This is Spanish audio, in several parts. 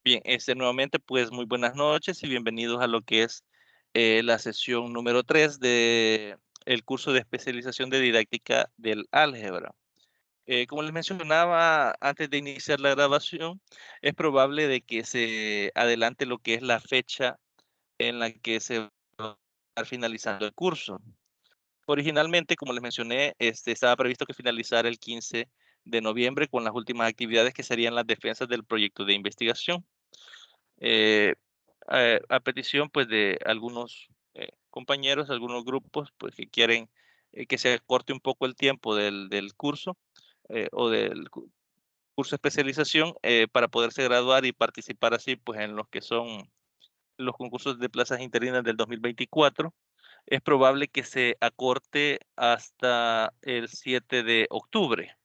Bien, nuevamente, pues muy buenas noches y bienvenidos a lo que es la sesión número 3 de el curso de especialización de didáctica del álgebra. Como les mencionaba antes de iniciar la grabación, es probable de que se adelante lo que es la fecha en la que se va a estar finalizando el curso. Originalmente, como les mencioné, estaba previsto que finalizara el 15 de noviembre con las últimas actividades que serían las defensas del proyecto de investigación. Eh, a petición, pues, de algunos, compañeros, algunos grupos, pues, que quieren, que se acorte un poco el tiempo del curso, o del curso de especialización, para poderse graduar y participar así, pues, en los que son los concursos de plazas interinas del 2024. Es probable que se acorte hasta el 7 de octubre.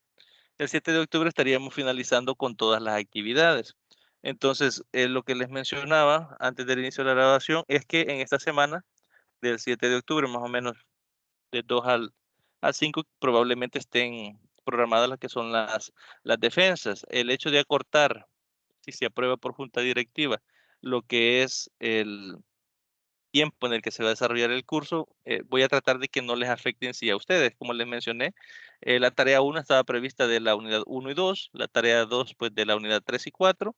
El 7 de octubre estaríamos finalizando con todas las actividades. Entonces, lo que les mencionaba antes del inicio de la grabación es que en esta semana, del 7 de octubre, más o menos de 2 al 5, probablemente estén programadas las que son las defensas. El hecho de acortar, si se aprueba por junta directiva, lo que es el tiempo en el que se va a desarrollar el curso, voy a tratar de que no les afecte en sí a ustedes. Como les mencioné, la tarea 1 estaba prevista de la unidad 1 y 2, la tarea 2 pues de la unidad 3 y 4,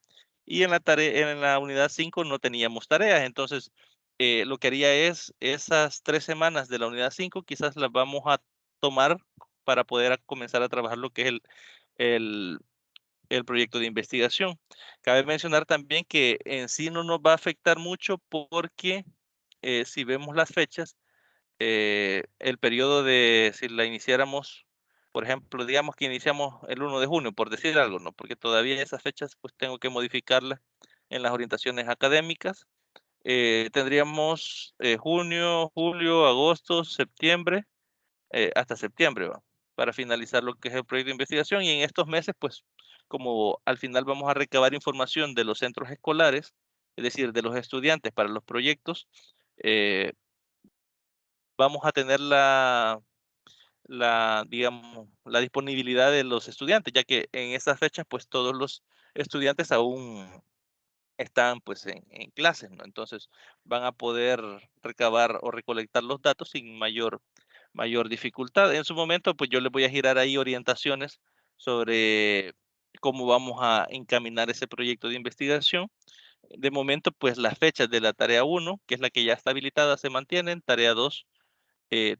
y en la unidad 5 no teníamos tareas. Entonces, lo que haría es esas 3 semanas de la unidad 5 quizás las vamos a tomar para poder comenzar a trabajar lo que es el, el proyecto de investigación. Cabe mencionar también que en sí no nos va a afectar mucho porque si vemos las fechas, el periodo de si la iniciáramos, por ejemplo, digamos que iniciamos el 1 de junio, por decir algo, ¿no? Porque todavía esas fechas pues tengo que modificarlas en las orientaciones académicas. Tendríamos junio, julio, agosto, septiembre, hasta septiembre, ¿va? Para finalizar lo que es el proyecto de investigación, y en estos meses, pues, como al final vamos a recabar información de los centros escolares, es decir, de los estudiantes para los proyectos, eh, vamos a tener digamos, la disponibilidad de los estudiantes, ya que en esas fechas, pues, todos los estudiantes aún están, pues, en clases, ¿no? Entonces, van a poder recabar o recolectar los datos sin mayor dificultad. En su momento, pues, yo les voy a girar ahí orientaciones sobre cómo vamos a encaminar ese proyecto de investigación. De momento, pues, las fechas de la tarea 1, que es la que ya está habilitada, se mantienen, tarea 2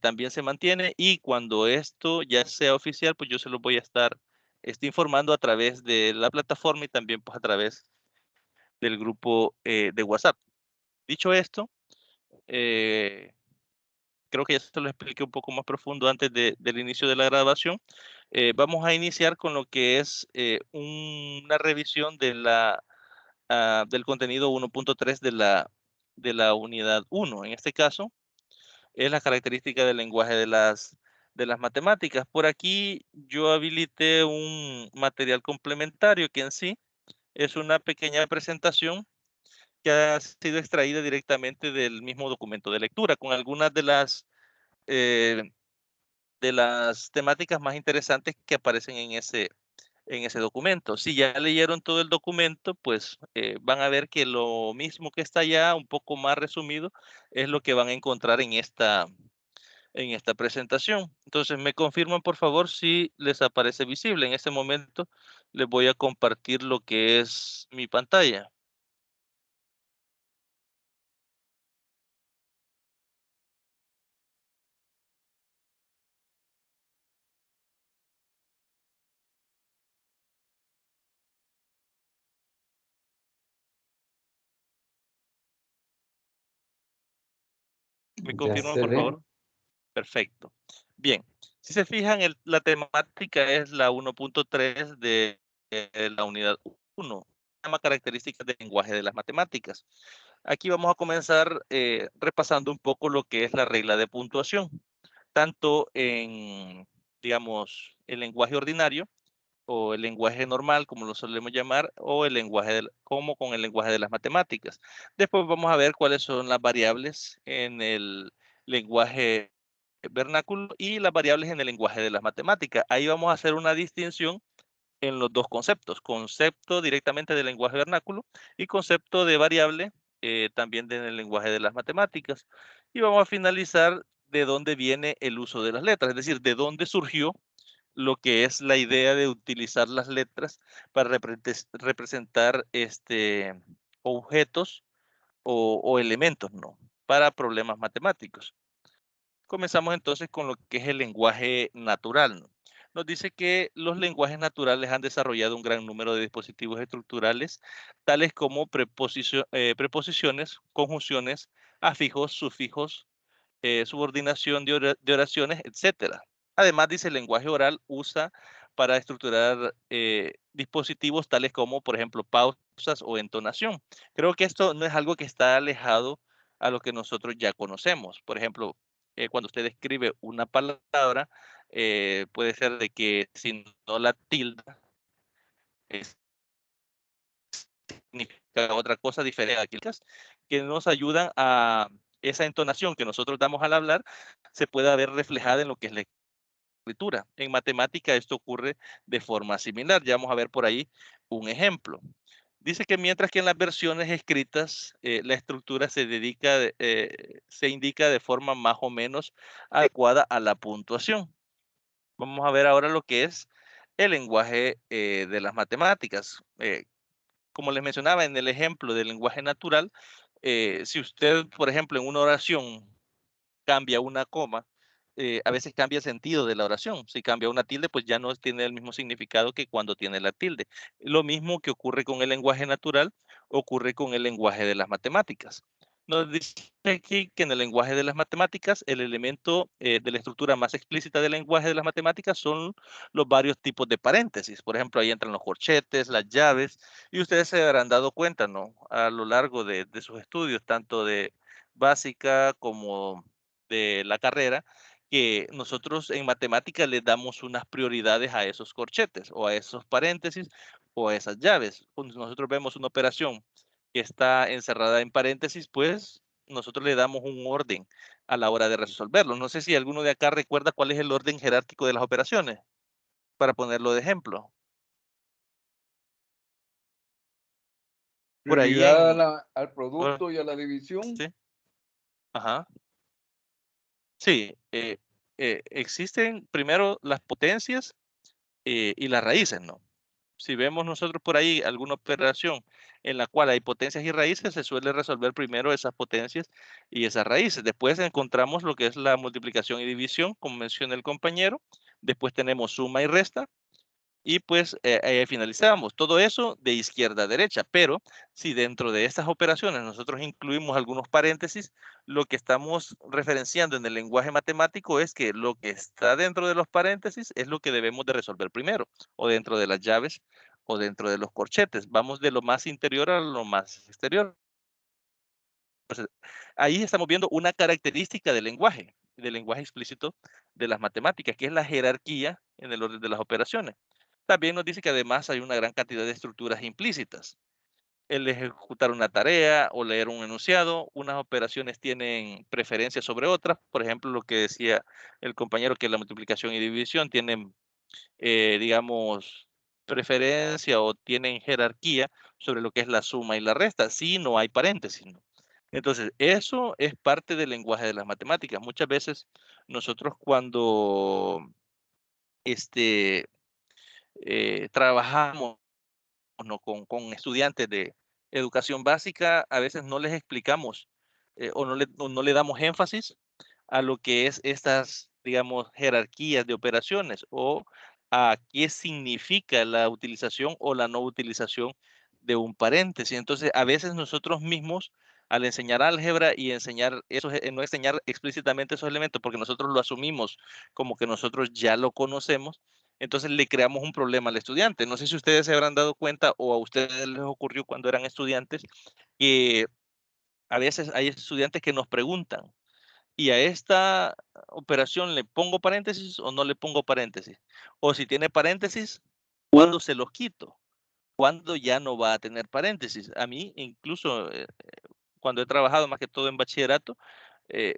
también se mantiene, y cuando esto ya sea oficial, pues, yo se los voy a estar, informando a través de la plataforma y también, pues, a través del grupo, de WhatsApp. Dicho esto, eh, creo que ya se lo expliqué un poco más profundo antes del inicio de la grabación. Vamos a iniciar con lo que es una revisión del contenido 1.3 de la unidad 1. En este caso, es la característica del lenguaje de las matemáticas. Por aquí yo habilité un material complementario que en sí es una pequeña presentación que ha sido extraída directamente del mismo documento de lectura, con algunas eh, de las temáticas más interesantes que aparecen en ese documento. Si ya leyeron todo el documento, pues van a ver que lo mismo que está allá, un poco más resumido, es lo que van a encontrar en esta presentación. Entonces, me confirman, por favor, si les aparece visible. En este momento les voy a compartir lo que es mi pantalla. ¿Me Ya confirman, se por ve. favor? Perfecto. Bien, si se fijan, la temática es la 1.3 de la unidad 1, se llama características del lenguaje de las matemáticas. Aquí vamos a comenzar repasando un poco lo que es la regla de puntuación, tanto en, digamos, el lenguaje ordinario o el lenguaje normal, como lo solemos llamar, o como con el lenguaje de las matemáticas. Después vamos a ver cuáles son las variables en el lenguaje vernáculo y las variables en el lenguaje de las matemáticas. Ahí vamos a hacer una distinción en los dos conceptos, concepto directamente del lenguaje vernáculo y concepto de variable también del lenguaje de las matemáticas. Y vamos a finalizar de dónde viene el uso de las letras, es decir, de dónde surgió lo que es la idea de utilizar las letras para representar objetos o elementos, ¿no? Para problemas matemáticos. Comenzamos entonces con lo que es el lenguaje natural, ¿no? Nos dice que los lenguajes naturales han desarrollado un gran número de dispositivos estructurales, tales como preposiciones, conjunciones, afijos, sufijos, subordinación de oraciones, etcétera. Además, dice, el lenguaje oral usa para estructurar dispositivos tales como, por ejemplo, pausas o entonación. Creo que esto no es algo que está alejado a lo que nosotros ya conocemos. Por ejemplo, cuando usted escribe una palabra, puede ser de que si no la tilda, es- significa otra cosa diferente a aquellas que nos ayudan a esa entonación que nosotros damos al hablar, se pueda ver reflejada en lo que es la escritura. En matemática esto ocurre de forma similar. Ya vamos a ver por ahí un ejemplo. Dice que mientras que en las versiones escritas la estructura se indica de forma más o menos adecuada a la puntuación. Vamos a ver ahora lo que es el lenguaje de las matemáticas. Como les mencionaba en el ejemplo del lenguaje natural, si usted, por ejemplo, en una oración cambia una coma, a veces cambia el sentido de la oración. Si cambia una tilde, pues ya no tiene el mismo significado que cuando tiene la tilde. Lo mismo que ocurre con el lenguaje natural, ocurre con el lenguaje de las matemáticas. Nos dice aquí que en el lenguaje de las matemáticas, el elemento de la estructura más explícita del lenguaje de las matemáticas son los varios tipos de paréntesis. Por ejemplo, ahí entran los corchetes, las llaves, y ustedes se habrán dado cuenta, ¿no? A lo largo de sus estudios, tanto de básica como de la carrera, que nosotros en matemática le damos unas prioridades a esos corchetes o a esos paréntesis o a esas llaves. Cuando nosotros vemos una operación que está encerrada en paréntesis, pues nosotros le damos un orden a la hora de resolverlo. No sé si alguno de acá recuerda cuál es el orden jerárquico de las operaciones, para ponerlo de ejemplo. Por ahí Prioridad en... al producto y a la división. Sí, ajá. Sí, existen primero las potencias y las raíces, ¿no? Si vemos nosotros por ahí alguna operación en la cual hay potencias y raíces, se suele resolver primero esas potencias y esas raíces. Después encontramos lo que es la multiplicación y división, como menciona el compañero. Después tenemos suma y resta. Y pues finalizamos todo eso de izquierda a derecha. Pero si dentro de estas operaciones nosotros incluimos algunos paréntesis, lo que estamos referenciando en el lenguaje matemático es que lo que está dentro de los paréntesis es lo que debemos de resolver primero, o dentro de las llaves, o dentro de los corchetes. Vamos de lo más interior a lo más exterior. Entonces, ahí estamos viendo una característica del lenguaje explícito de las matemáticas, que es la jerarquía en el orden de las operaciones. También nos dice que además hay una gran cantidad de estructuras implícitas. El ejecutar una tarea o leer un enunciado, unas operaciones tienen preferencia sobre otras. Por ejemplo, lo que decía el compañero, que la multiplicación y división tienen, digamos, preferencia o tienen jerarquía sobre lo que es la suma y la resta, si no hay paréntesis, ¿no? Entonces, eso es parte del lenguaje de las matemáticas. Muchas veces nosotros cuando este, trabajamos, ¿no? con estudiantes de educación básica, a veces no les explicamos o no le damos énfasis a lo que es estas, digamos, jerarquías de operaciones o a qué significa la utilización o la no utilización de un paréntesis. Entonces, a veces nosotros mismos, al enseñar álgebra y enseñar eso, no enseñar explícitamente esos elementos, porque nosotros lo asumimos como que nosotros ya lo conocemos, entonces le creamos un problema al estudiante. No sé si ustedes se habrán dado cuenta o a ustedes les ocurrió cuando eran estudiantes que a veces hay estudiantes que nos preguntan, ¿y a esta operación le pongo paréntesis o no le pongo paréntesis? O si tiene paréntesis, ¿cuándo se los quito? ¿Cuándo ya no va a tener paréntesis? A mí, incluso cuando he trabajado más que todo en bachillerato,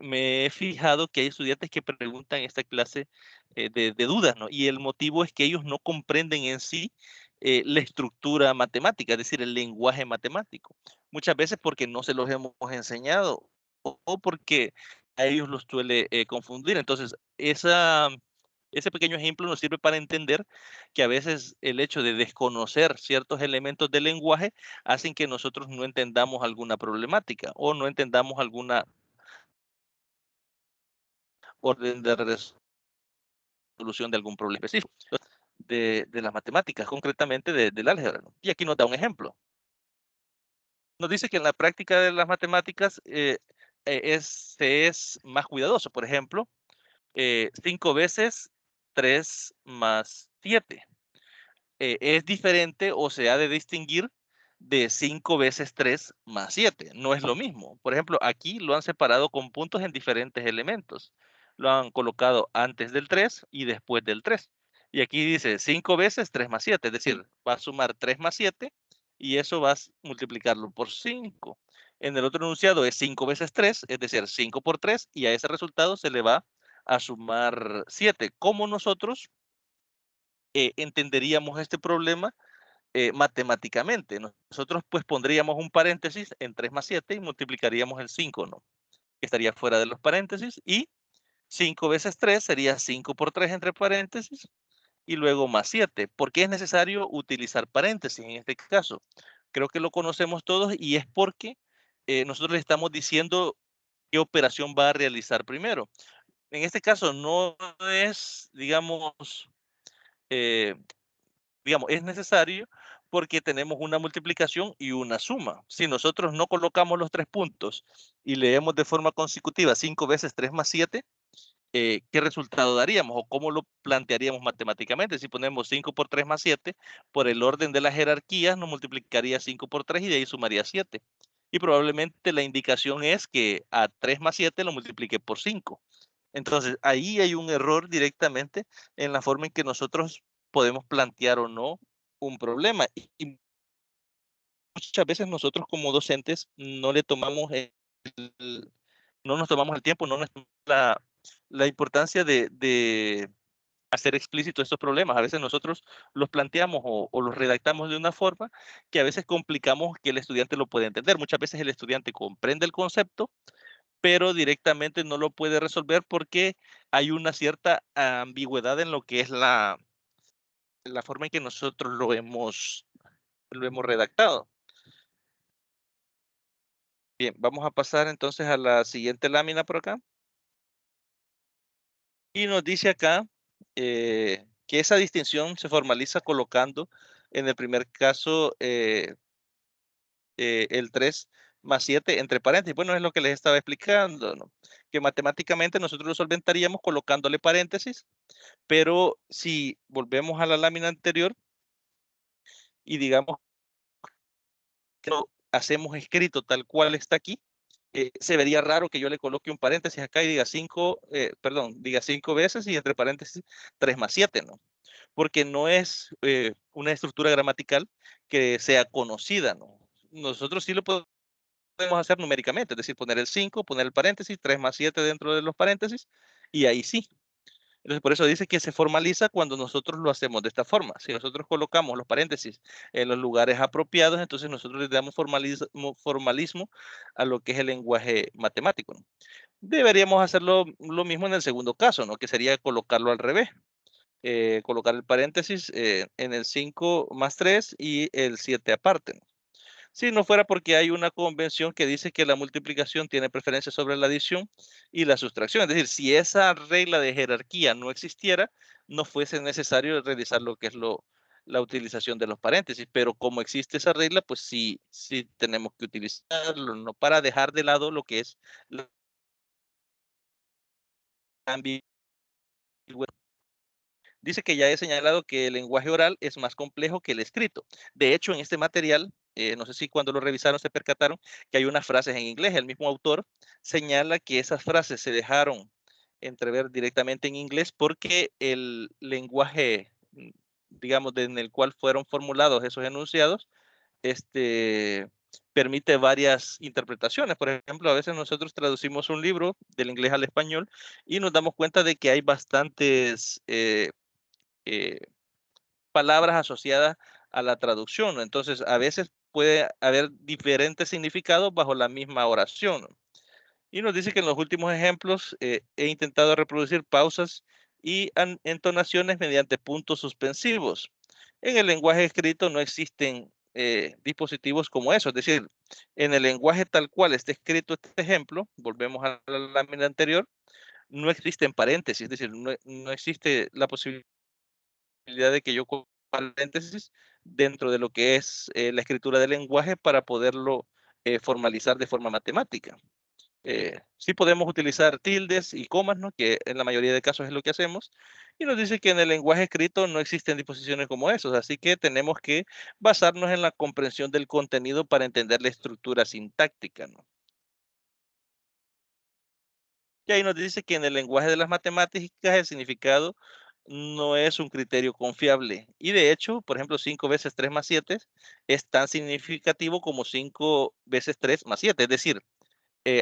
me he fijado que hay estudiantes que preguntan esta clase de dudas, ¿no? Y el motivo es que ellos no comprenden en sí la estructura matemática, es decir, el lenguaje matemático. Muchas veces porque no se los hemos enseñado o porque a ellos los suele confundir. Entonces, ese pequeño ejemplo nos sirve para entender que a veces el hecho de desconocer ciertos elementos del lenguaje hacen que nosotros no entendamos alguna problemática o no entendamos alguna orden de resolución de algún problema específico de las matemáticas, concretamente del álgebra, ¿no? Y aquí nos da un ejemplo. Nos dice que en la práctica de las matemáticas se es más cuidadoso. Por ejemplo, 5 veces 3 más 7. Es diferente o se ha de distinguir de 5 veces 3 más 7. No es lo mismo. Por ejemplo, aquí lo han separado con puntos en diferentes elementos. Lo han colocado antes del 3 y después del 3. Y aquí dice 5 veces 3 más 7, es decir, va a sumar 3 más 7 y eso va a multiplicarlo por 5. En el otro enunciado es 5 veces 3, es decir, 5 por 3, y a ese resultado se le va a sumar 7. ¿Cómo nosotros entenderíamos este problema matemáticamente? Nosotros pues pondríamos un paréntesis en 3 más 7 y multiplicaríamos el 5, ¿no? Que estaría fuera de los paréntesis, y 5 veces 3 sería 5 por 3 entre paréntesis y luego más 7. ¿Por qué es necesario utilizar paréntesis en este caso? Creo que lo conocemos todos y es porque nosotros le estamos diciendo qué operación va a realizar primero. En este caso no es, eh, es necesario porque tenemos una multiplicación y una suma. Si nosotros no colocamos los 3 puntos y leemos de forma consecutiva 5 veces 3 más 7, ¿qué resultado daríamos o cómo lo plantearíamos matemáticamente? Si ponemos 5 por 3 más 7, por el orden de las jerarquías nos multiplicaría 5 por 3 y de ahí sumaría 7. Y probablemente la indicación es que a 3 más 7 lo multiplique por 5. Entonces, ahí hay un error directamente en la forma en que nosotros podemos plantear o no un problema. Y muchas veces nosotros como docentes no nos tomamos el tiempo, no nos la importancia de hacer explícito estos problemas. A veces nosotros los planteamos o los redactamos de una forma que a veces complicamos que el estudiante lo pueda entender. Muchas veces el estudiante comprende el concepto, pero directamente no lo puede resolver porque hay una cierta ambigüedad en lo que es la forma en que nosotros lo hemos redactado. Bien, vamos a pasar entonces a la siguiente lámina por acá. Y nos dice acá que esa distinción se formaliza colocando en el primer caso el 3 más 7 entre paréntesis. Bueno, es lo que les estaba explicando, ¿no? Que matemáticamente nosotros lo solventaríamos colocándole paréntesis, pero si volvemos a la lámina anterior y digamos que lo hacemos escrito tal cual está aquí, se vería raro que yo le coloque un paréntesis acá y diga 5, diga 5 veces y entre paréntesis 3 más 7, ¿no? Porque no es una estructura gramatical que sea conocida, ¿no? Nosotros sí lo podemos hacer numéricamente, es decir, poner el 5, poner el paréntesis, 3 más 7 dentro de los paréntesis, y ahí sí. Entonces, por eso dice que se formaliza cuando nosotros lo hacemos de esta forma. Si nosotros colocamos los paréntesis en los lugares apropiados, entonces nosotros le damos formalismo a lo que es el lenguaje matemático, ¿no? Deberíamos hacerlo lo mismo en el segundo caso, ¿no? Que sería colocarlo al revés. Colocar el paréntesis en el 5 más 3 y el 7 aparte, ¿no? Si no fuera porque hay una convención que dice que la multiplicación tiene preferencia sobre la adición y la sustracción. Es decir, si esa regla de jerarquía no existiera, no fuese necesario realizar lo que es la utilización de los paréntesis. Pero como existe esa regla, pues sí, sí tenemos que utilizarlo, ¿no? Para dejar de lado lo que es la ambigüedad. Dice que ya he señalado que el lenguaje oral es más complejo que el escrito. De hecho, en este material, no sé si cuando lo revisaron se percataron que hay unas frases en inglés. El mismo autor señala que esas frases se dejaron entrever directamente en inglés porque el lenguaje, en el cual fueron formulados esos enunciados, este, permite varias interpretaciones. Por ejemplo, a veces nosotros traducimos un libro del inglés al español y nos damos cuenta de que hay bastantes palabras asociadas a la traducción, ¿no? Entonces, a veces puede haber diferentes significados bajo la misma oración, ¿no? Y nos dice que en los últimos ejemplos he intentado reproducir pausas y entonaciones mediante puntos suspensivos. En el lenguaje escrito no existen dispositivos como eso, es decir, en el lenguaje tal cual está escrito este ejemplo, volvemos a la lámina anterior, no existen paréntesis, es decir, no existe la posibilidad de que yo con paréntesis dentro de lo que es la escritura del lenguaje para poderlo formalizar de forma matemática. Sí podemos utilizar tildes y comas, ¿no? Que en la mayoría de casos es lo que hacemos. Y nos dice que en el lenguaje escrito no existen disposiciones como esos, así que tenemos que basarnos en la comprensión del contenido para entender la estructura sintáctica, ¿no? Y ahí nos dice que en el lenguaje de las matemáticas el significado no es un criterio confiable. Y de hecho, por ejemplo, 5 veces 3 más 7 es tan significativo como 5 veces 3 más 7. Es decir,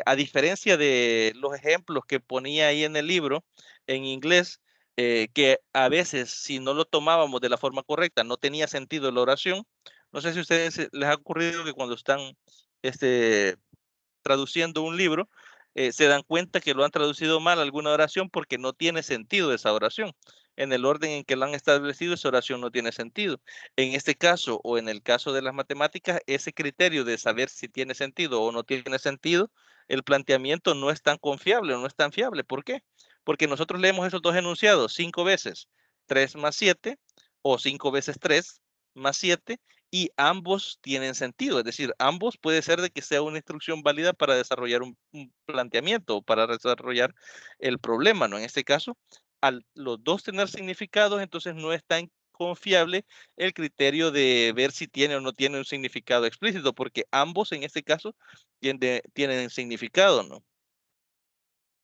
a diferencia de los ejemplos que ponía ahí en el libro en inglés, que a veces si no lo tomábamos de la forma correcta no tenía sentido la oración. No sé si a ustedes les ha ocurrido que cuando están este, traduciendo un libro, se dan cuenta que lo han traducido mal alguna oración porque no tiene sentido esa oración. En el orden en que la han establecido, esa oración no tiene sentido. En este caso o en el caso de las matemáticas, ese criterio de saber si tiene sentido o no tiene sentido, el planteamiento no es tan confiable o no es tan fiable. ¿Por qué? Porque nosotros leemos esos dos enunciados 5 veces 3 más 7 o 5 veces 3 más 7 y ambos tienen sentido, es decir, ambos puede ser de que sea una instrucción válida para desarrollar un planteamiento o para desarrollar el problema, ¿no? En este caso, al los dos tener significados, entonces no es tan confiable el criterio de ver si tiene o no tiene un significado explícito, porque ambos en este caso tienen significado, ¿no?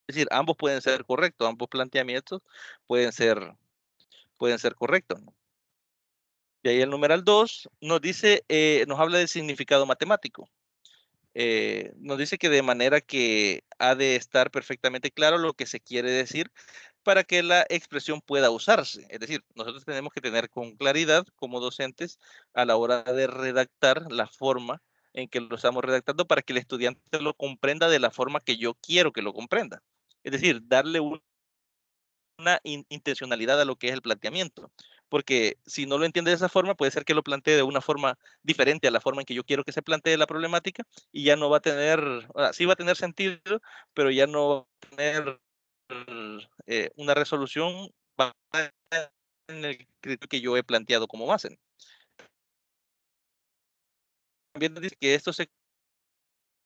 Es decir, ambos pueden ser correctos, ambos planteamientos pueden ser, pueden ser correctos, ¿no? Y ahí el numeral 2 nos dice, nos habla del significado matemático. Nos dice que de manera que ha de estar perfectamente claro lo que se quiere decir para que la expresión pueda usarse. Es decir, nosotros tenemos que tener con claridad como docentes a la hora de redactar la forma en que lo estamos redactando para que el estudiante lo comprenda de la forma que yo quiero que lo comprenda. Es decir, darle una intencionalidad a lo que es el planteamiento. Porque si no lo entiende de esa forma, puede ser que lo plantee de una forma diferente a la forma en que yo quiero que se plantee la problemática y ya no va a tener, sí va a tener sentido, pero ya no va a tener una resolución basada en el criterio que yo he planteado como base. También dice que esto se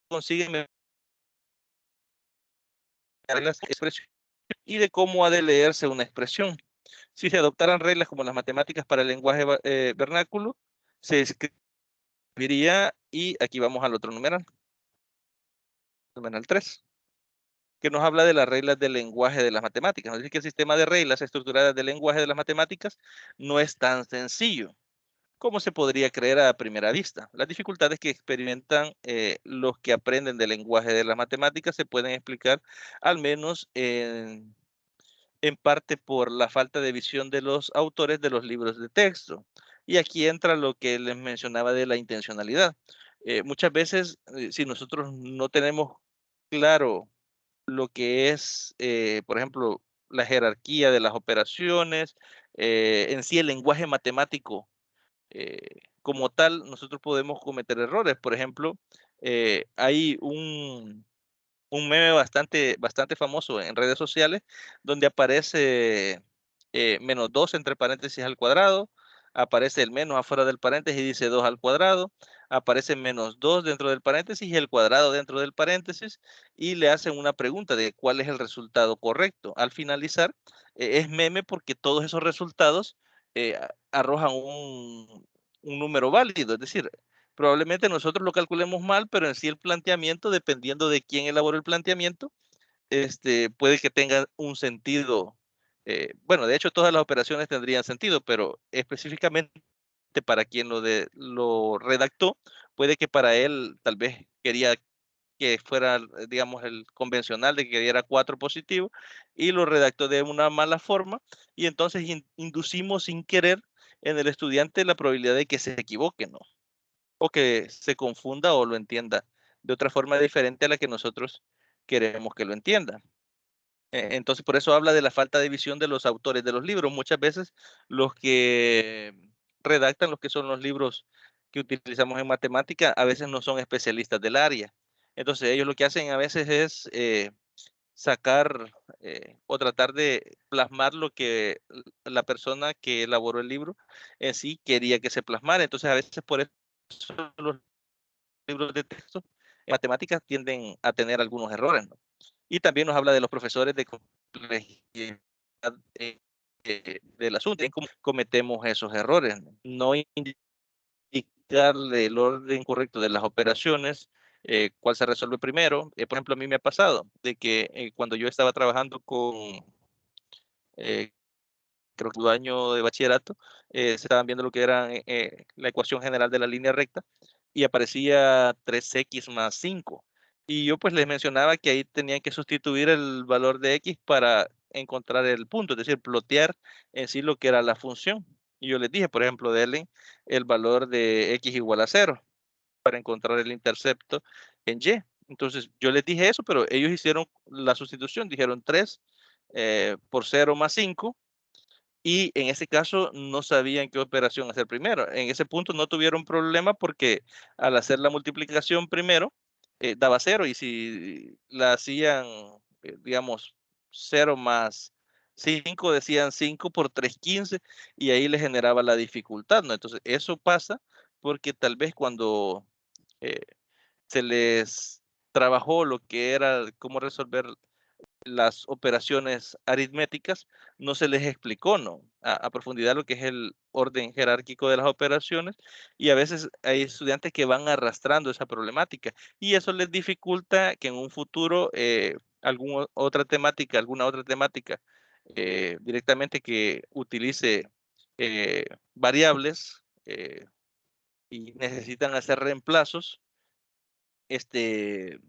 consigue mediante las expresiones y de cómo ha de leerse una expresión. Si se adoptaran reglas como las matemáticas para el lenguaje vernáculo, se escribiría, y aquí vamos al otro numeral, numeral 3, que nos habla de las reglas del lenguaje de las matemáticas. Nos dice que el sistema de reglas estructuradas del lenguaje de las matemáticas no es tan sencillo como se podría creer a primera vista. Las dificultades que experimentan los que aprenden del lenguaje de las matemáticas se pueden explicar al menos en parte por la falta de visión de los autores de los libros de texto. Y aquí entra lo que les mencionaba de la intencionalidad. Muchas veces, si nosotros no tenemos claro lo que es, por ejemplo, la jerarquía de las operaciones, en sí el lenguaje matemático como tal, nosotros podemos cometer errores. Por ejemplo, hay un meme bastante famoso en redes sociales donde aparece menos 2 entre paréntesis al cuadrado, aparece el menos afuera del paréntesis y dice 2 al cuadrado, aparece menos 2 dentro del paréntesis y el cuadrado dentro del paréntesis y le hacen una pregunta de cuál es el resultado correcto. Al finalizar, es meme porque todos esos resultados arrojan un número válido, es decir, probablemente nosotros lo calculemos mal, pero en sí el planteamiento, dependiendo de quién elaboró el planteamiento, puede que tenga un sentido. Bueno, de hecho, todas las operaciones tendrían sentido, pero específicamente para quien lo redactó, puede que para él tal vez quería que fuera, digamos, el convencional de que diera 4 positivo, y lo redactó de una mala forma, y entonces inducimos sin querer en el estudiante la probabilidad de que se equivoque, ¿no? O que se confunda o lo entienda de otra forma diferente a la que nosotros queremos que lo entienda. Entonces, por eso habla de la falta de visión de los autores de los libros. Muchas veces los que redactan los que son los libros que utilizamos en matemática, a veces no son especialistas del área. Entonces, ellos lo que hacen a veces es sacar o tratar de plasmar lo que la persona que elaboró el libro en sí quería que se plasmara. Entonces, a veces por eso los libros de texto en matemáticas tienden a tener algunos errores, ¿no? Y también nos habla de los profesores de complejidad del asunto, en cómo cometemos esos errores, ¿no? No indicarle el orden correcto de las operaciones, cuál se resuelve primero. Por ejemplo, a mí me ha pasado de que cuando yo estaba trabajando con, eh, creo que un año de bachillerato, se estaban viendo lo que era la ecuación general de la línea recta y aparecía 3x más 5. Y yo pues les mencionaba que ahí tenían que sustituir el valor de x para encontrar el punto, es decir, plotear en sí lo que era la función. Y yo les dije, por ejemplo, denle el valor de x igual a 0 para encontrar el intercepto en y. Entonces yo les dije eso, pero ellos hicieron la sustitución, dijeron 3 por 0 más 5, y en ese caso no sabían qué operación hacer primero. En ese punto no tuvieron problema porque al hacer la multiplicación primero daba 0, y si la hacían, digamos, 0 más 5, decían 5 por 3, 15, y ahí les generaba la dificultad, ¿no? Entonces eso pasa porque tal vez cuando eh, se les trabajó lo que era cómo resolver las operaciones aritméticas, no se les explicó, ¿no? A profundidad lo que es el orden jerárquico de las operaciones, y a veces hay estudiantes que van arrastrando esa problemática, y eso les dificulta que en un futuro alguna otra temática directamente que utilice variables y necesitan hacer reemplazos, este,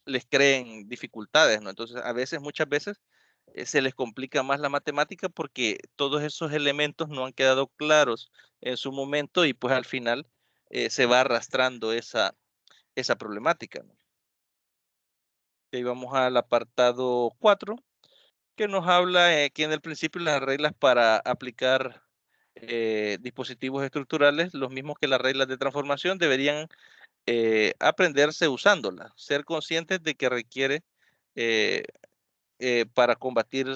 les creen dificultades, ¿no? Entonces, a veces, muchas veces, se les complica más la matemática porque todos esos elementos no han quedado claros en su momento, y pues al final se va arrastrando esa problemática, ¿no? Y vamos al apartado 4, que nos habla que en el principio las reglas para aplicar dispositivos estructurales, los mismos que las reglas de transformación, deberían aprenderse usándola, ser conscientes de que requiere eh, para combatir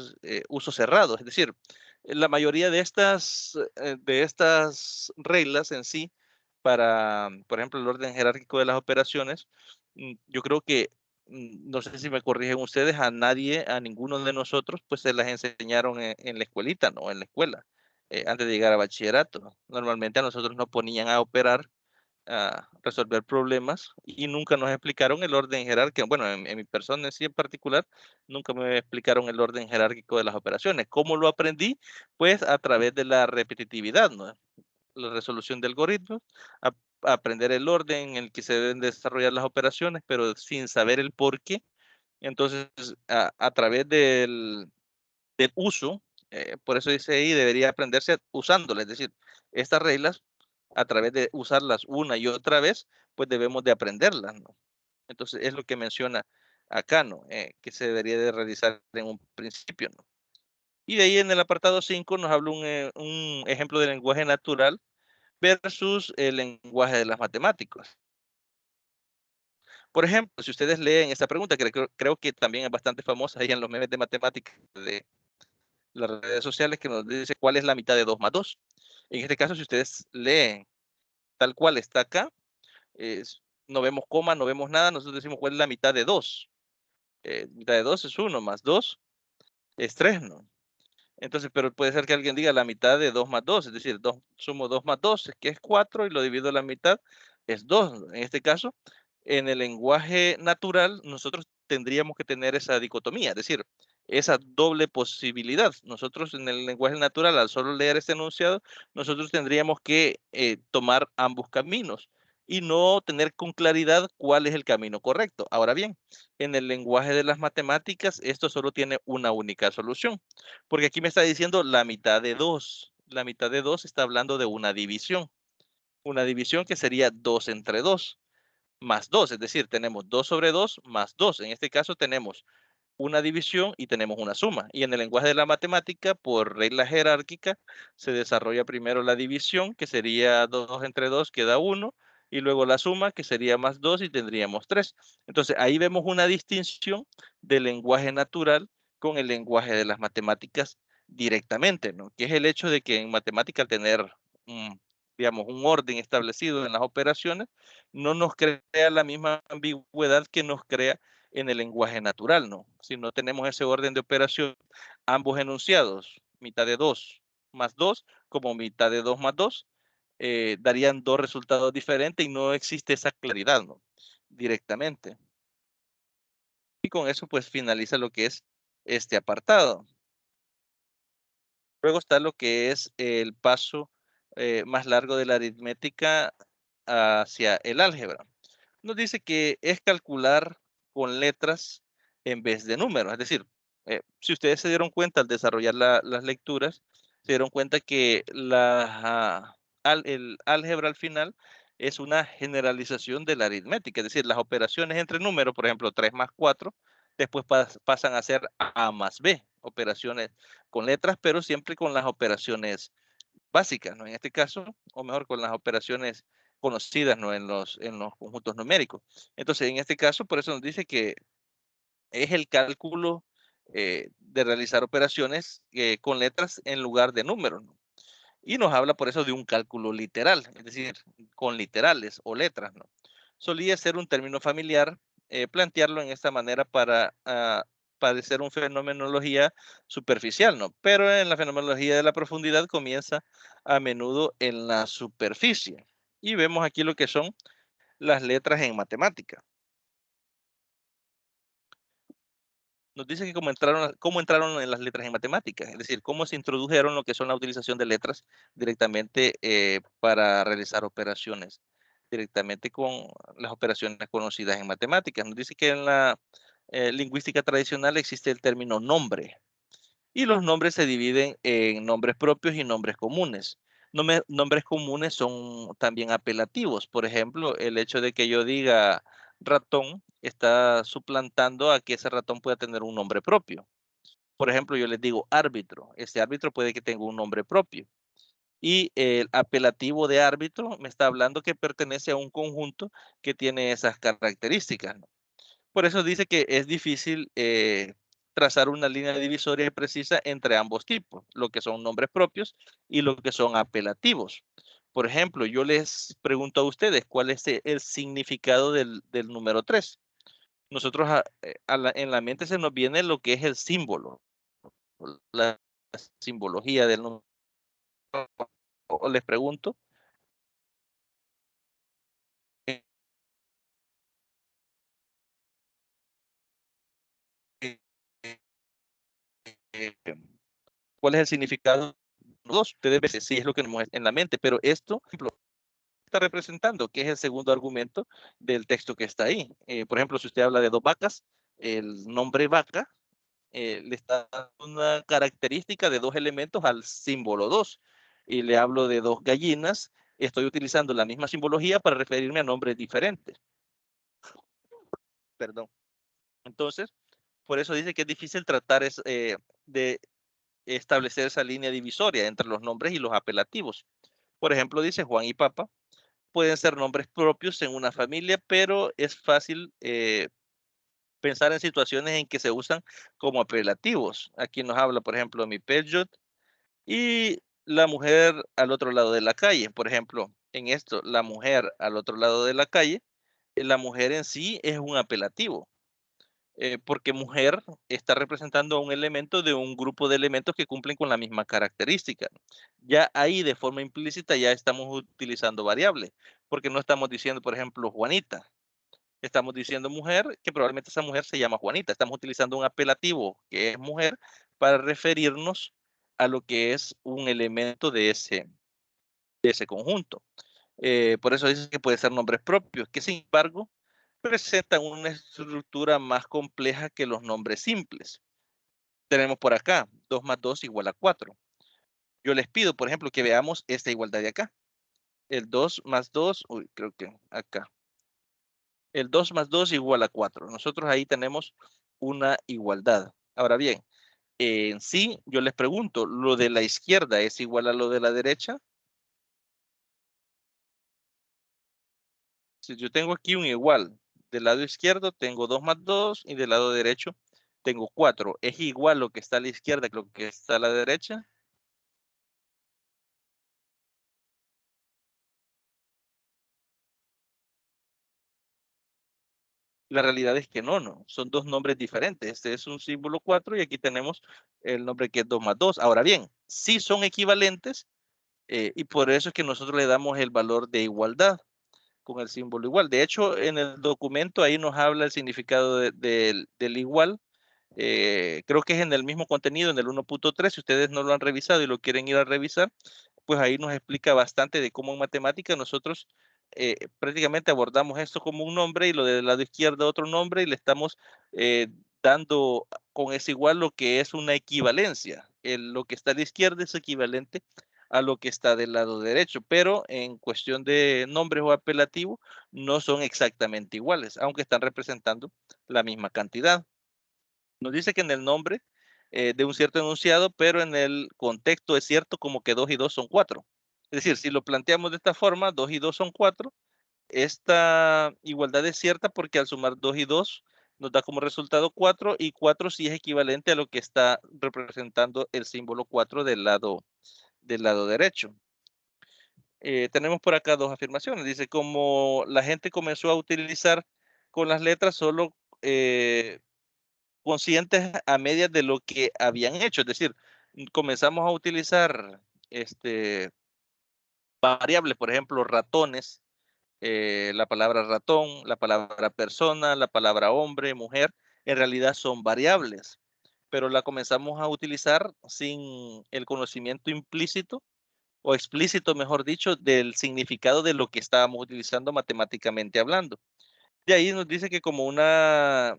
usos cerrados. Es decir, la mayoría de estas reglas en sí, para, por ejemplo, el orden jerárquico de las operaciones, yo creo que, no sé si me corrigen ustedes, a nadie, a ninguno de nosotros, pues se las enseñaron en la escuelita, ¿no? En la escuela, antes de llegar a bachillerato. Normalmente a nosotros nos ponían a operar, a resolver problemas, y nunca nos explicaron el orden jerárquico. Bueno, en mi persona en sí en particular, nunca me explicaron el orden jerárquico de las operaciones. ¿Cómo lo aprendí? Pues a través de la repetitividad, ¿no? La resolución de algoritmos, aprender el orden en el que se deben desarrollar las operaciones, pero sin saber el por qué. Entonces, a través del uso, por eso dice ahí, debería aprenderse usándolas, es decir, estas reglas, a través de usarlas una y otra vez, pues debemos de aprenderlas, ¿no? Entonces, es lo que menciona acá, ¿no? Que se debería de realizar en un principio, ¿no? Y de ahí en el apartado 5 nos habla un ejemplo de lenguaje natural versus el lenguaje de las matemáticas. Por ejemplo, si ustedes leen esta pregunta, que creo que también es bastante famosa ahí en los memes de matemáticas de las redes sociales, que nos dice cuál es la mitad de 2 más 2. En este caso, si ustedes leen tal cual está acá, no vemos coma, no vemos nada, nosotros decimos cuál es la mitad de 2. Mitad de 2 es 1, más 2 es 3, ¿no? Entonces, pero puede ser que alguien diga la mitad de 2 más 2, es decir, sumo 2 más 2, que es 4, y lo divido a la mitad, es 2, ¿no? En este caso, en el lenguaje natural, nosotros tendríamos que tener esa dicotomía, es decir, esa doble posibilidad. Nosotros en el lenguaje natural, al solo leer este enunciado, nosotros tendríamos que tomar ambos caminos y no tener con claridad cuál es el camino correcto. Ahora bien, en el lenguaje de las matemáticas, esto solo tiene una única solución, porque aquí me está diciendo la mitad de 2. La mitad de 2 está hablando de una división que sería 2 entre 2 más 2, es decir, tenemos 2 sobre 2 más 2. En este caso tenemos una división y tenemos una suma. Y en el lenguaje de la matemática, por regla jerárquica, se desarrolla primero la división, que sería 2 entre 2 queda 1, y luego la suma, que sería más 2 y tendríamos 3. Entonces, ahí vemos una distinción del lenguaje natural con el lenguaje de las matemáticas directamente, ¿no? Que es el hecho de que en matemática, al tener, digamos, un orden establecido en las operaciones, no nos crea la misma ambigüedad que nos crea en el lenguaje natural, ¿no? Si no tenemos ese orden de operación, ambos enunciados, mitad de 2 más 2, como mitad de 2 más 2, darían dos resultados diferentes y no existe esa claridad, ¿no? Directamente. Y con eso, pues, finaliza lo que es este apartado. Luego está lo que es el paso más largo de la aritmética hacia el álgebra. Nos dice que es calcular con letras en vez de números. Es decir, si ustedes se dieron cuenta al desarrollar las lecturas, se dieron cuenta que el álgebra al final es una generalización de la aritmética. Es decir, las operaciones entre números, por ejemplo, 3 más 4, después pasan a ser A más B, operaciones con letras, pero siempre con las operaciones básicas, ¿no? En este caso, o mejor con las operaciones conocidas, ¿no? En los conjuntos numéricos. Entonces, en este caso, por eso nos dice que es el cálculo de realizar operaciones con letras en lugar de números, ¿no? Y nos habla por eso de un cálculo literal, es decir, con literales o letras, ¿no? Solía ser un término familiar, plantearlo en esta manera para parecer una fenomenología superficial, ¿no? Pero en la fenomenología de la profundidad comienza a menudo en la superficie. Y vemos aquí lo que son las letras en matemática. Nos dice que cómo entraron en las letras en matemáticas, es decir, cómo se introdujeron lo que son la utilización de letras directamente para realizar operaciones, directamente con las operaciones conocidas en matemáticas. Nos dice que en la lingüística tradicional existe el término nombre, y los nombres se dividen en nombres propios y nombres comunes. Nombres comunes son también apelativos. Por ejemplo, el hecho de que yo diga ratón está suplantando a que ese ratón pueda tener un nombre propio. Por ejemplo, yo les digo árbitro. Ese árbitro puede que tenga un nombre propio. Y el apelativo de árbitro me está hablando que pertenece a un conjunto que tiene esas características, ¿no? Por eso dice que es difícil trazar una línea divisoria precisa entre ambos tipos, lo que son nombres propios y lo que son apelativos. Por ejemplo, yo les pregunto a ustedes cuál es el significado del número 3. Nosotros en la mente se nos viene lo que es el símbolo, la simbología del número. O les pregunto, eh, eh, eh, ¿cuál es el significado? Dos, ustedes ven si es lo que tenemos en la mente, pero esto, por ejemplo, está representando, que es el segundo argumento del texto que está ahí. Por ejemplo, si usted habla de dos vacas, el nombre vaca le está dando una característica de dos elementos al símbolo 2. Y le hablo de dos gallinas, estoy utilizando la misma simbología para referirme a nombres diferentes. Perdón. Entonces, por eso dice que es difícil tratar de establecer esa línea divisoria entre los nombres y los apelativos. Por ejemplo, dice Juan y Papa, pueden ser nombres propios en una familia, pero es fácil pensar en situaciones en que se usan como apelativos. Aquí nos habla, por ejemplo, mi Peugeot y la mujer al otro lado de la calle. Por ejemplo, en esto, la mujer al otro lado de la calle, la mujer en sí es un apelativo. Porque mujer está representando a un elemento de un grupo de elementos que cumplen con la misma característica. Ya ahí de forma implícita ya estamos utilizando variables, porque no estamos diciendo, por ejemplo, Juanita, estamos diciendo mujer, que probablemente esa mujer se llama Juanita. Estamos utilizando un apelativo que es mujer para referirnos a lo que es un elemento de ese conjunto. Por eso dice que puede ser nombres propios, que sin embargo presentan una estructura más compleja que los nombres simples. Tenemos por acá 2 más 2 igual a 4. Yo les pido, por ejemplo, que veamos esta igualdad de acá. El 2 más 2, uy, creo que acá. El 2 más 2 igual a 4. Nosotros ahí tenemos una igualdad. Ahora bien, en sí, yo les pregunto, ¿lo de la izquierda es igual a lo de la derecha? Si yo tengo aquí un igual, del lado izquierdo tengo 2 más 2 y del lado derecho tengo 4. ¿Es igual lo que está a la izquierda que lo que está a la derecha? La realidad es que no. Son dos nombres diferentes. Este es un símbolo 4 y aquí tenemos el nombre que es 2 más 2. Ahora bien, sí son equivalentes y por eso es que nosotros le damos el valor de igualdad con el símbolo igual. De hecho, en el documento ahí nos habla el significado del igual. Creo que es en el mismo contenido, en el 1.3. Si ustedes no lo han revisado y lo quieren ir a revisar, pues ahí nos explica bastante de cómo en matemática nosotros prácticamente abordamos esto como un nombre y lo del lado izquierdo otro nombre y le estamos dando con ese igual lo que es una equivalencia. Lo que está a la izquierda es equivalente a lo que está del lado derecho, pero en cuestión de nombres o apelativos no son exactamente iguales, aunque están representando la misma cantidad. Nos dice que en el nombre de un cierto enunciado, pero en el contexto es cierto como que 2 y 2 son 4. Es decir, si lo planteamos de esta forma, 2 y 2 son 4, esta igualdad es cierta porque al sumar 2 y 2 nos da como resultado 4 y 4 sí es equivalente a lo que está representando el símbolo 4 del lado derecho. Tenemos por acá dos afirmaciones. Dice, como la gente comenzó a utilizar con las letras solo conscientes a medias de lo que habían hecho. Es decir, comenzamos a utilizar variables, por ejemplo, ratones, la palabra ratón, la palabra persona, la palabra hombre, mujer, en realidad son variables, pero la comenzamos a utilizar sin el conocimiento implícito o explícito, mejor dicho, del significado de lo que estábamos utilizando matemáticamente hablando. De ahí nos dice que como una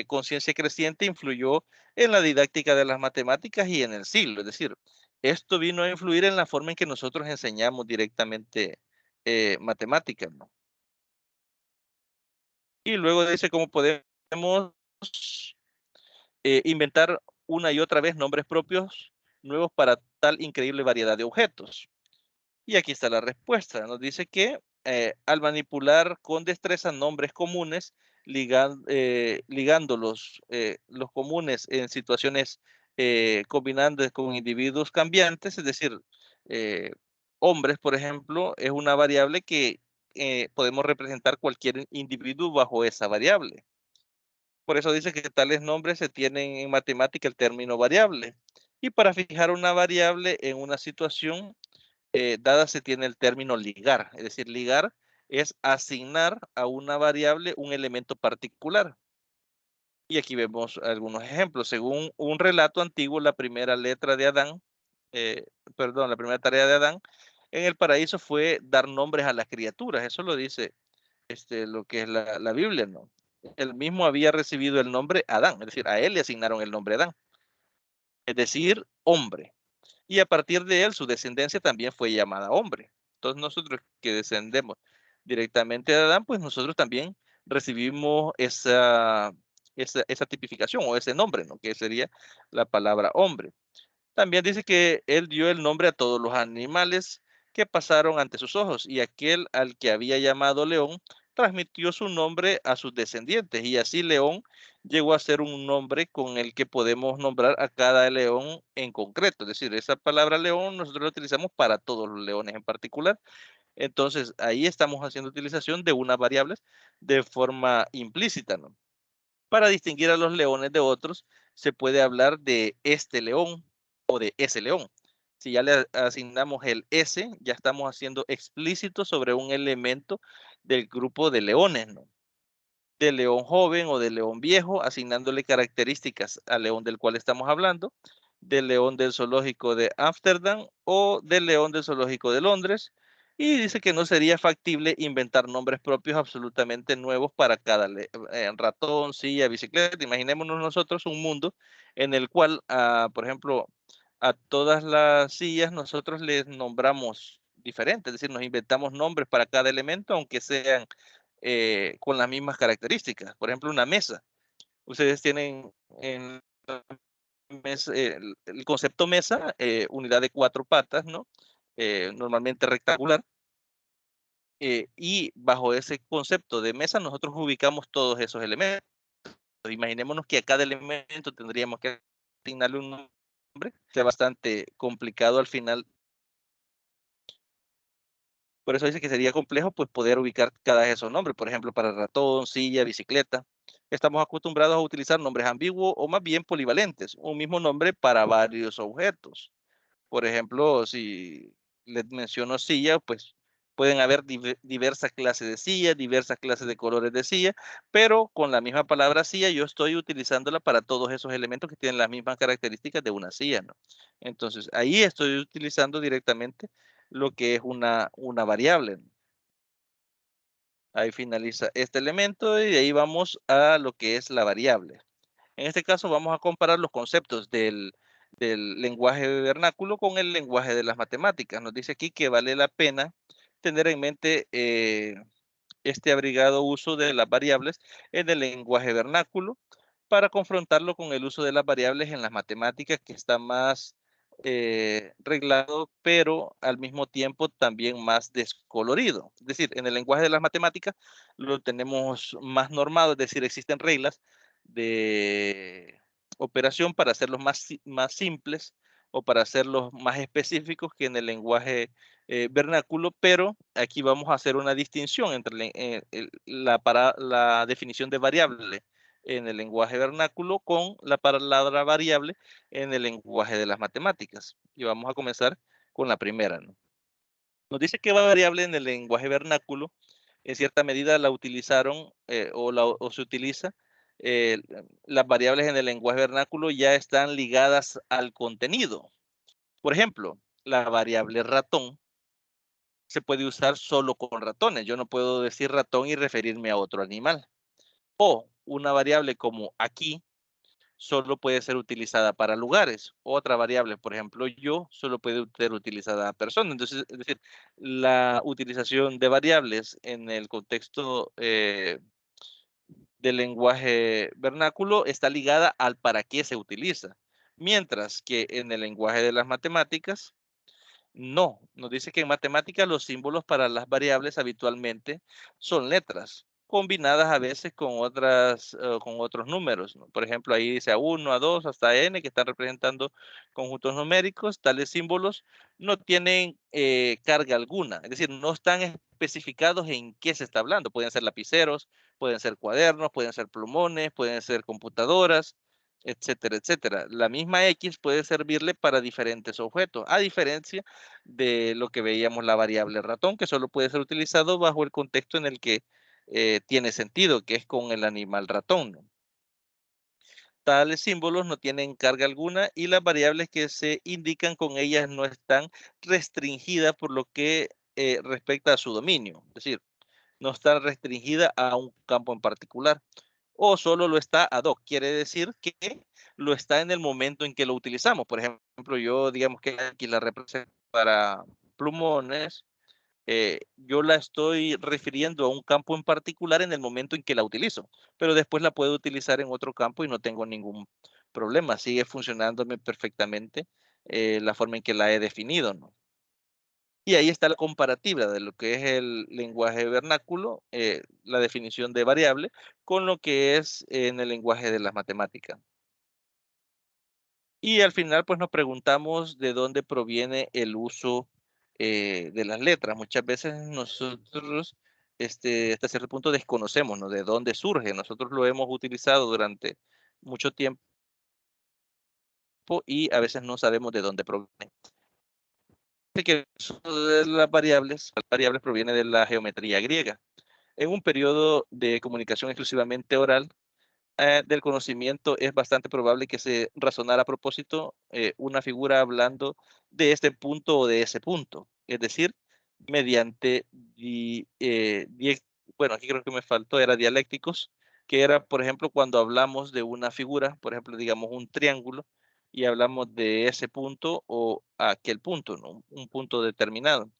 conciencia creciente influyó en la didáctica de las matemáticas y en el siglo. Es decir, esto vino a influir en la forma en que nosotros enseñamos directamente matemáticas, ¿no? Y luego dice cómo podemos inventar una y otra vez nombres propios nuevos para tal increíble variedad de objetos. Y aquí está la respuesta. Nos dice que al manipular con destreza nombres comunes, ligando los comunes en situaciones combinantes con individuos cambiantes, es decir, eh, hombres, por ejemplo, es una variable que podemos representar cualquier individuo bajo esa variable. Por eso dice que tales nombres se tienen en matemática el término variable. Y para fijar una variable en una situación dada se tiene el término ligar. Es decir, ligar es asignar a una variable un elemento particular. Y aquí vemos algunos ejemplos. Según un relato antiguo, la primera letra de Adán, la primera tarea de Adán en el paraíso fue dar nombres a las criaturas. Eso lo dice lo que es la Biblia, ¿no? Él mismo había recibido el nombre Adán, es decir, a él le asignaron el nombre Adán, es decir, hombre. Y a partir de él, su descendencia también fue llamada hombre. Entonces nosotros que descendemos directamente de Adán, pues nosotros también recibimos esa tipificación o ese nombre, ¿no? Que sería la palabra hombre. También dice que él dio el nombre a todos los animales que pasaron ante sus ojos y aquel al que había llamado León transmitió su nombre a sus descendientes y así León llegó a ser un nombre con el que podemos nombrar a cada león en concreto. Es decir, esa palabra león nosotros la utilizamos para todos los leones en particular. Entonces ahí estamos haciendo utilización de unas variables de forma implícita, ¿no? Para distinguir a los leones de otros, se puede hablar de este león o de ese león. Si ya le asignamos el S, ya estamos haciendo explícito sobre un elemento del grupo de leones, ¿no? De león joven o de león viejo, asignándole características al león del cual estamos hablando, del león del zoológico de Ámsterdam o del león del zoológico de Londres, Y dice que no sería factible inventar nombres propios absolutamente nuevos para cada ratón, silla, bicicleta. Imaginémonos nosotros un mundo en el cual, por ejemplo, a todas las sillas nosotros les nombramos diferentes, es decir, nos inventamos nombres para cada elemento, aunque sean con las mismas características. Por ejemplo, una mesa. Ustedes tienen en la mesa, el concepto mesa, unidad de 4 patas, ¿no? Normalmente rectangular. Y bajo ese concepto de mesa nosotros ubicamos todos esos elementos. Imaginémonos que a cada elemento tendríamos que asignarle un nombre, sea bastante complicado al final. Por eso dice que sería complejo pues poder ubicar cada de esos nombres, por ejemplo, para ratón, silla, bicicleta. Estamos acostumbrados a utilizar nombres ambiguos o más bien polivalentes, un mismo nombre para varios objetos. Por ejemplo, si les menciono silla, pues pueden haber diversas clases de silla, diversas clases de colores de silla, pero con la misma palabra silla yo estoy utilizándola para todos esos elementos que tienen las mismas características de una silla, ¿no? Entonces, ahí estoy utilizando directamente lo que es una variable. Ahí finaliza este elemento y de ahí vamos a lo que es la variable. En este caso vamos a comparar los conceptos del lenguaje vernáculo con el lenguaje de las matemáticas. Nos dice aquí que vale la pena tener en mente este abrigado uso de las variables en el lenguaje vernáculo para confrontarlo con el uso de las variables en las matemáticas, que está más reglado, pero al mismo tiempo también más descolorido. Es decir, en el lenguaje de las matemáticas lo tenemos más normado, es decir, existen reglas de operación para hacerlos más simples o para hacerlos más específicos que en el lenguaje vernáculo, pero aquí vamos a hacer una distinción entre la definición de variable en el lenguaje vernáculo con la palabra variable en el lenguaje de las matemáticas. Y vamos a comenzar con la primera, ¿no? Nos dice que variable en el lenguaje vernáculo, en cierta medida la utilizaron o se utiliza, eh, las variables en el lenguaje vernáculo ya están ligadas al contenido. Por ejemplo, la variable ratón se puede usar solo con ratones. Yo no puedo decir ratón y referirme a otro animal. O una variable como aquí solo puede ser utilizada para lugares. Otra variable, por ejemplo, yo, solo puede ser utilizada a personas. Entonces, es decir, la utilización de variables en el contexto del lenguaje vernáculo está ligada al para qué se utiliza. Mientras que en el lenguaje de las matemáticas, no, nos dice que en matemáticas los símbolos para las variables habitualmente son letras, combinadas a veces con otros números, ¿no? Por ejemplo, ahí dice a 1, a 2, hasta n, que están representando conjuntos numéricos. Tales símbolos no tienen carga alguna, es decir, no están especificados en qué se está hablando. Pueden ser lapiceros, pueden ser cuadernos, pueden ser plumones, pueden ser computadoras, etcétera, etcétera. La misma X puede servirle para diferentes objetos, a diferencia de lo que veíamos la variable ratón, que solo puede ser utilizado bajo el contexto en el que tiene sentido, que es con el animal ratón, ¿no? Tales símbolos no tienen carga alguna y las variables que se indican con ellas no están restringidas por lo que respecta a su dominio, es decir, no está restringida a un campo en particular o solo lo está ad hoc. Quiere decir que lo está en el momento en que lo utilizamos. Por ejemplo, yo digamos que aquí la represento para plumones, yo la estoy refiriendo a un campo en particular en el momento en que la utilizo, pero después la puedo utilizar en otro campo y no tengo ningún problema. Sigue funcionándome perfectamente la forma en que la he definido, ¿no? Y ahí está la comparativa de lo que es el lenguaje vernáculo, la definición de variable, con lo que es en el lenguaje de las matemáticas. Y al final, pues nos preguntamos de dónde proviene el uso de las letras. Muchas veces nosotros, hasta cierto punto, desconocemos, ¿no? De dónde surge. Nosotros lo hemos utilizado durante mucho tiempo y a veces no sabemos de dónde proviene. Que el uso de las variables proviene de la geometría griega. En un periodo de comunicación exclusivamente oral, del conocimiento, es bastante probable que se razonara a propósito una figura hablando de este punto o de ese punto. Es decir, mediante, bueno, aquí creo que me faltó, era dialécticos, que era, por ejemplo, cuando hablamos de una figura, por ejemplo, digamos un triángulo, y hablamos de ese punto o aquel punto, ¿no? Un punto determinado.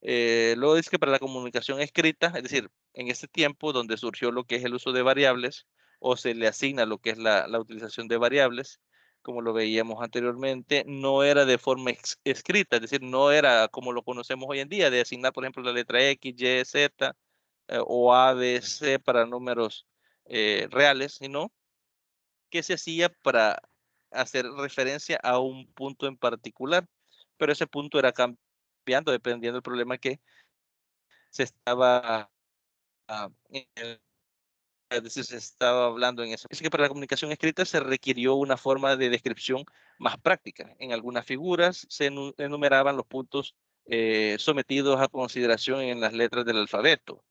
Luego dice que para la comunicación escrita, es decir, en este tiempo donde surgió lo que es el uso de variables, o se le asigna lo que es la utilización de variables, como lo veíamos anteriormente, no era de forma escrita, es decir, no era como lo conocemos hoy en día, de asignar, por ejemplo, la letra X, Y, Z, o A, B, C para números reales, sino que se hacía para hacer referencia a un punto en particular, pero ese punto era cambiando dependiendo del problema que se estaba, es decir, se estaba hablando en eso. Dice que para la comunicación escrita se requirió una forma de descripción más práctica. En algunas figuras se enumeraban los puntos sometidos a consideración en las letras del alfabeto,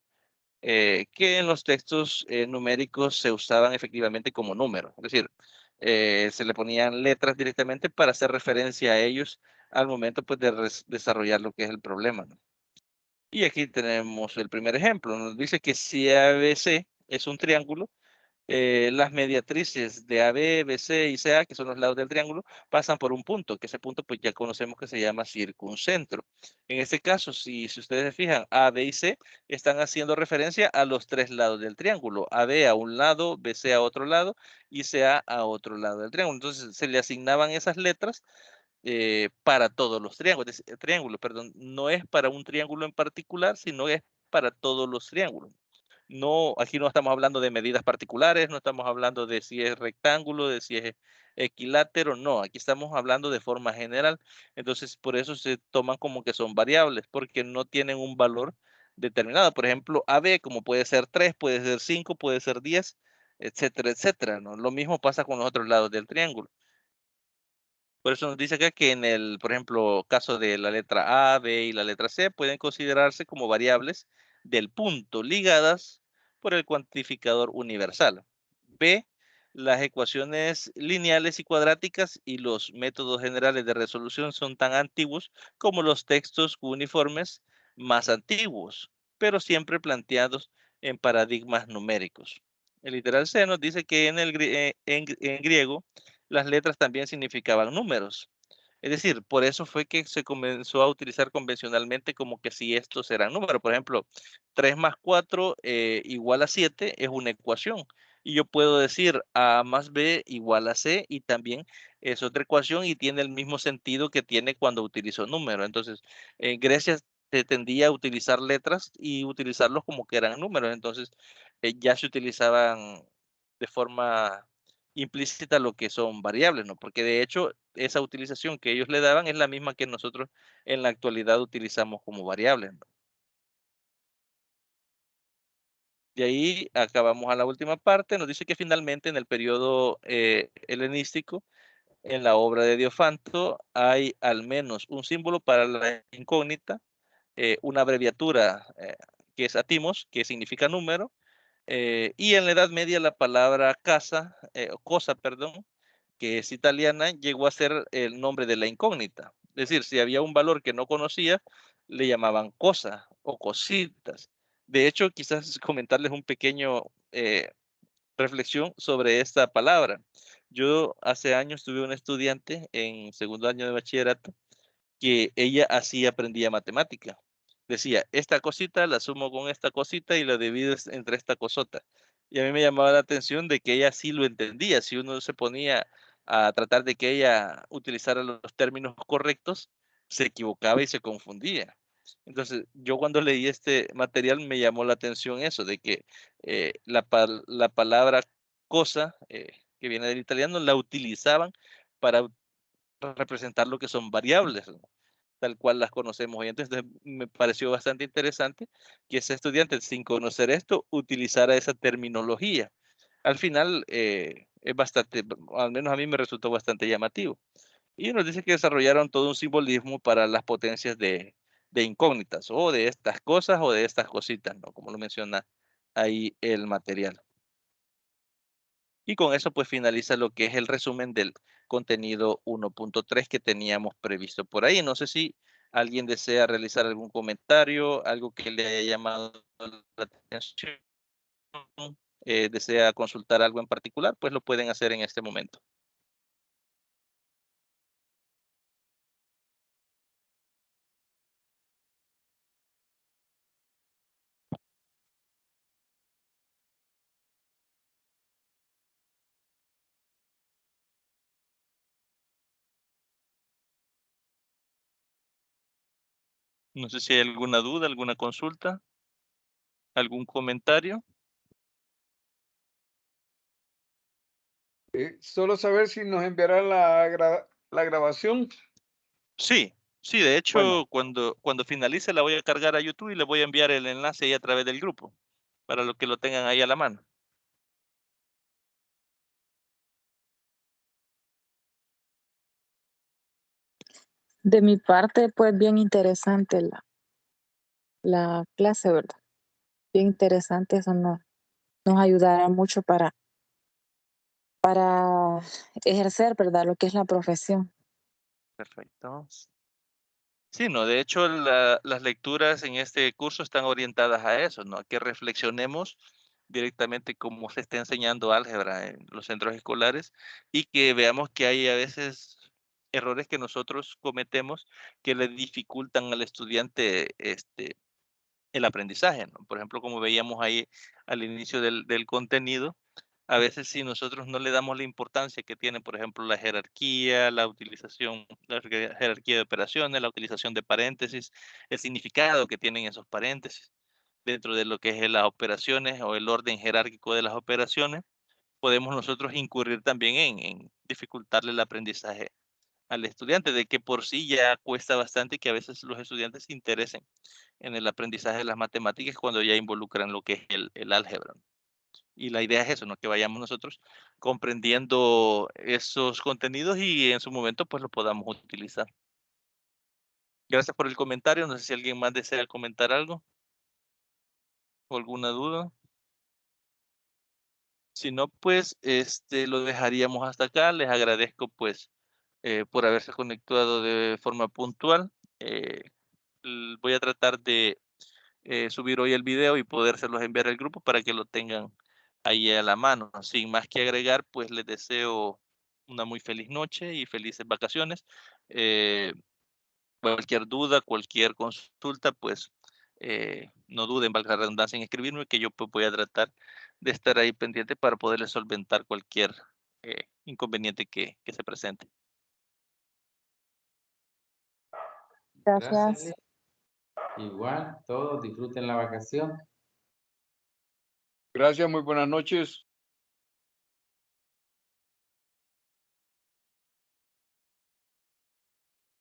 que en los textos numéricos se usaban efectivamente como números. Es decir, se le ponían letras directamente para hacer referencia a ellos al momento pues, de desarrollar lo que es el problema, ¿no? Y aquí tenemos el primer ejemplo. Nos dice que si ABC es un triángulo, las mediatrices de AB, BC y CA, que son los lados del triángulo, pasan por un punto, que ese punto pues ya conocemos que se llama circuncentro. En este caso, si ustedes se fijan, A, B y C están haciendo referencia a los tres lados del triángulo, AB a un lado, BC a otro lado y CA a otro lado del triángulo. Entonces se le asignaban esas letras para todos los triángulos, triángulos, perdón, no es para un triángulo en particular, sino es para todos los triángulos. No, aquí no estamos hablando de medidas particulares, no estamos hablando de si es rectángulo, de si es equilátero, no, aquí estamos hablando de forma general. Entonces, por eso se toman como que son variables, porque no tienen un valor determinado. Por ejemplo, AB, como puede ser 3, puede ser 5, puede ser 10, etcétera, etcétera, ¿no? Lo mismo pasa con los otros lados del triángulo. Por eso nos dice acá que en el, por ejemplo, caso de la letra A, B y la letra C pueden considerarse como variables del punto ligadas por el cuantificador universal. B, las ecuaciones lineales y cuadráticas y los métodos generales de resolución son tan antiguos como los textos uniformes más antiguos, pero siempre planteados en paradigmas numéricos. El literal C nos dice que en griego las letras también significaban números. Es decir, por eso fue que se comenzó a utilizar convencionalmente como que si estos eran números. Por ejemplo, 3 más 4 igual a 7 es una ecuación. Y yo puedo decir A más B igual a C y también es otra ecuación y tiene el mismo sentido que tiene cuando utilizo números. Entonces, en Grecia se tendía a utilizar letras y utilizarlos como que eran números. Entonces, ya se utilizaban de forma implícita lo que son variables, ¿no? Porque de hecho esa utilización que ellos le daban es la misma que nosotros en la actualidad utilizamos como variables, ¿no? De ahí acabamos a la última parte, nos dice que finalmente en el periodo helenístico, en la obra de Diofanto, hay al menos un símbolo para la incógnita, una abreviatura que es atimos, que significa número, y en la Edad Media la palabra casa, o cosa, perdón, que es italiana, llegó a ser el nombre de la incógnita. Es decir, si había un valor que no conocía, le llamaban cosa o cositas. De hecho, quizás comentarles un pequeño reflexión sobre esta palabra. Yo hace años tuve una estudiante en segundo año de bachillerato que ella así aprendía matemática. Decía, esta cosita la sumo con esta cosita y la divido entre esta cosota. Y a mí me llamaba la atención de que ella sí lo entendía. Si uno se ponía a tratar de que ella utilizara los términos correctos, se equivocaba y se confundía. Entonces, yo cuando leí este material me llamó la atención eso, de que la palabra cosa, que viene del italiano, la utilizaban para representar lo que son variables, ¿no? Tal cual las conocemos hoy. Entonces, me pareció bastante interesante que ese estudiante, sin conocer esto, utilizara esa terminología. Al final, es bastante, al menos a mí me resultó bastante llamativo. Y nos dice que desarrollaron todo un simbolismo para las potencias de incógnitas, o de estas cosas o de estas cositas, ¿no? Como lo menciona ahí el material. Y con eso pues finaliza lo que es el resumen del contenido 1.3 que teníamos previsto por ahí. No sé si ¿Alguien desea realizar algún comentario, algo que le haya llamado la atención? ¿Desea consultar algo en particular? Pues lo pueden hacer en este momento. No sé si hay alguna duda, alguna consulta, algún comentario. Solo saber si nos enviará la grabación. Sí, sí, de Bueno, hecho, cuando finalice la voy a cargar a YouTube y le voy a enviar el enlace ahí a través del grupo, para lo que lo tengan ahí a la mano. De mi parte, pues bien interesante la clase, ¿verdad? Bien interesante, eso nos ayudará mucho para ejercer, ¿verdad? Lo que es la profesión. Perfecto. Sí, no, de hecho, las lecturas en este curso están orientadas a eso, ¿no? A que reflexionemos directamente cómo se está enseñando álgebra en los centros escolares y que veamos que hay a veces errores que nosotros cometemos que le dificultan al estudiante el aprendizaje, ¿no? Por ejemplo, como veíamos ahí al inicio del contenido, a veces si nosotros no le damos la importancia que tiene, por ejemplo, la jerarquía, la utilización, jerarquía de operaciones, la utilización de paréntesis, el significado que tienen esos paréntesis dentro de lo que es las operaciones o el orden jerárquico de las operaciones, podemos nosotros incurrir también en dificultarle el aprendizaje al estudiante, de que por sí ya cuesta bastante y que a veces los estudiantes se interesen en el aprendizaje de las matemáticas cuando ya involucran lo que es el álgebra. Y la idea es eso, ¿no? Que vayamos nosotros comprendiendo esos contenidos y en su momento pues lo podamos utilizar. Gracias por el comentario. No sé si alguien más desea comentar algo o alguna duda. Si no, pues lo dejaríamos hasta acá. Les agradezco pues por haberse conectado de forma puntual. Voy a tratar de subir hoy el video y podérselos enviar al grupo para que lo tengan ahí a la mano. Sin más que agregar, pues les deseo una muy feliz noche y felices vacaciones. Eh, Cualquier duda, cualquier consulta, pues no duden, valga la redundancia, en escribirme, que yo pues, voy a tratar de estar ahí pendiente para poderles solventar cualquier inconveniente que se presente. Gracias. Gracias. Igual, todos disfruten la vacación. gracias, muy buenas noches.